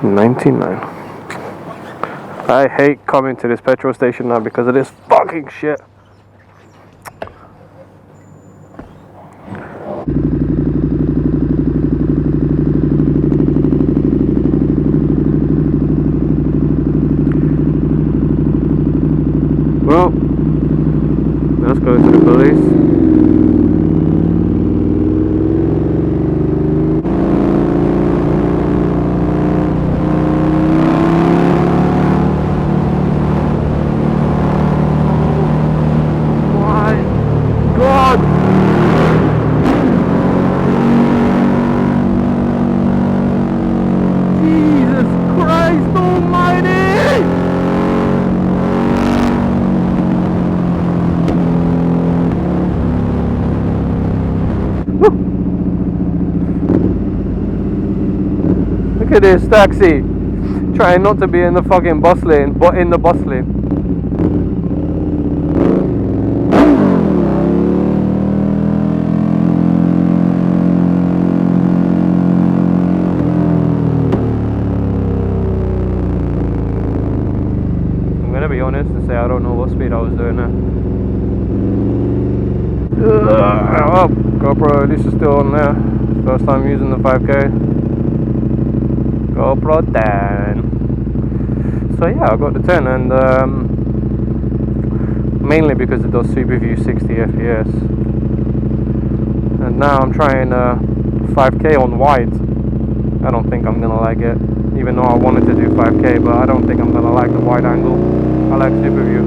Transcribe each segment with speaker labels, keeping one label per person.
Speaker 1: $99. I hate coming to this petrol station now because of this fucking shit. Well, let's go to the police. Look at this taxi, trying not to be in the fucking bus lane, but in the bus lane. I'm gonna be honest and say I don't know what speed I was doing there. Oh, GoPro, at least it's still on there. First time using the 5K. GoPro 10. So yeah, I got the 10, and mainly because it does Super View 60 FPS. And now I'm trying 5K on wide. I don't think I'm gonna like it, even though I wanted to do 5K, but I don't think I'm gonna like the wide angle. I like Super View.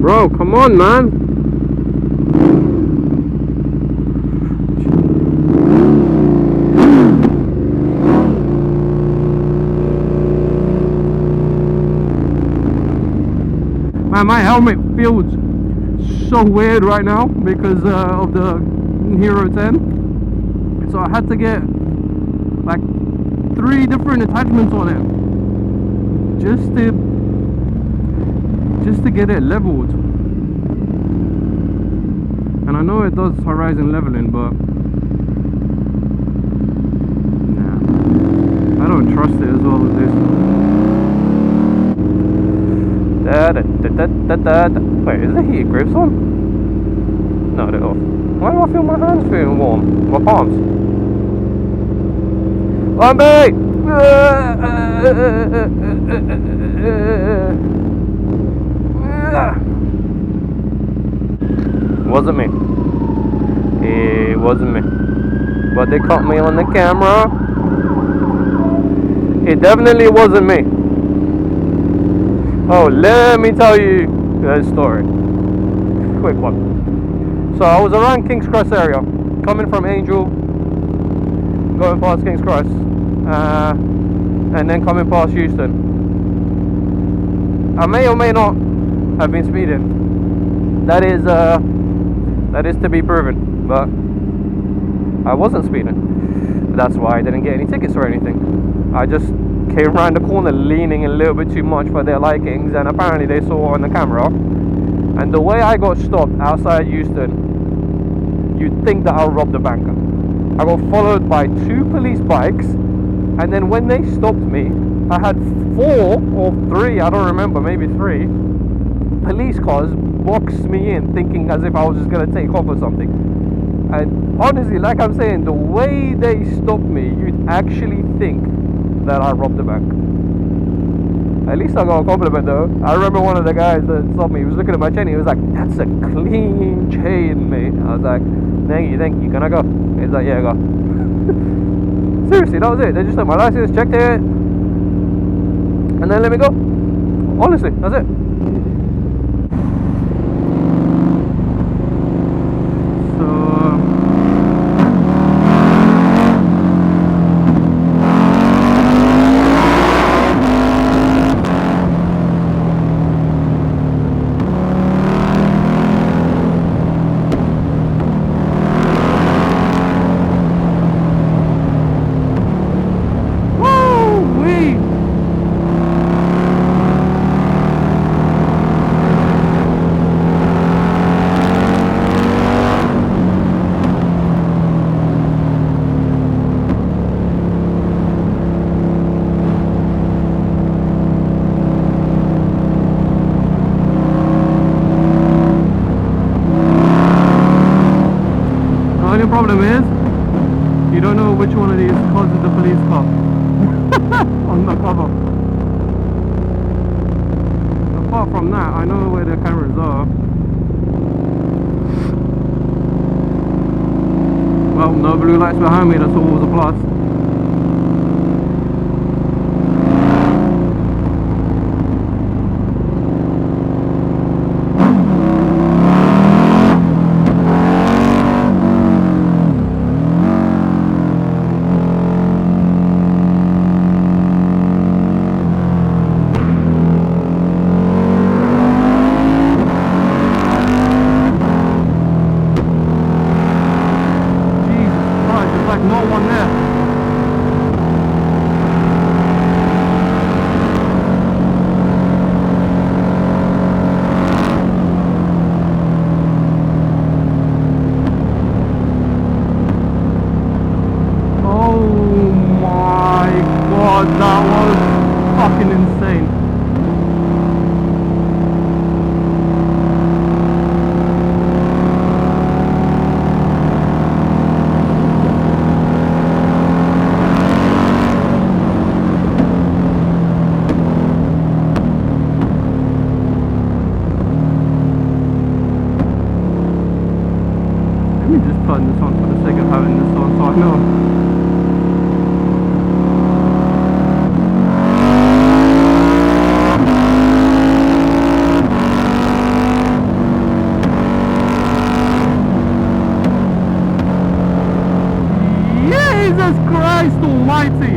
Speaker 1: Bro, come on, man. Man, my helmet feels so weird right now because of the Hero 10. So I had to get like 3 different attachments on it just to get it leveled. And I know it does horizon leveling, but nah, I don't trust it as well with this. Wait, is the heat grips on? No, they're off. Why do I feel my hands feeling warm? My palms. Lambe! Wasn't me. It wasn't me. But they caught me on the camera. It definitely wasn't me. Oh, let me tell you a story. Quick one. So I was around King's Cross area, coming from Angel, going past King's Cross, and then coming past Houston. I may or may not have been speeding. That is to be proven, but I wasn't speeding. That's why I didn't get any tickets or anything. I just came around the corner leaning a little bit too much for their likings, and apparently they saw on the camera. And the way I got stopped outside Houston, you'd think that I robbed a banker. I got followed by 2 police bikes, and then when they stopped me, I had 4 or 3, I don't remember, maybe 3 police cars boxed me in, thinking as if I was just going to take off or something. And honestly, like I'm saying, the way they stopped me, you'd actually think that I robbed the bank. At least I got a compliment though. I remember one of the guys that stopped me, he was looking at my chain, he was like, "That's a clean chain, mate." I was like, thank you, can I go? He's like, yeah, go. Seriously, that was it. They just took my license, checked it, and then let me go. Honestly, that's it. you don't know which one of these cars is the police car on the cover. Apart from that, I know where the cameras are. Well, no blue lights behind me, that's always a plus. That was fucking insane. Let me just turn this on for the sake of having this on so I know. Jesus Christ almighty!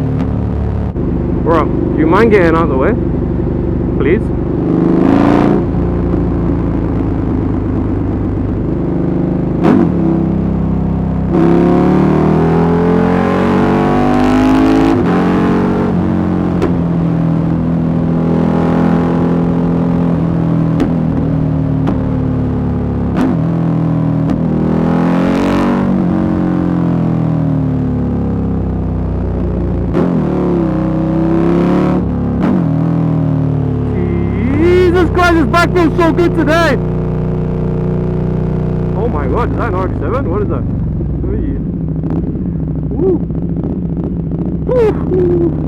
Speaker 1: Bro, do you mind getting out of the way? Please? This back feels so good today! Oh my god, is that an RX-7? What is that? Ooh. Ooh.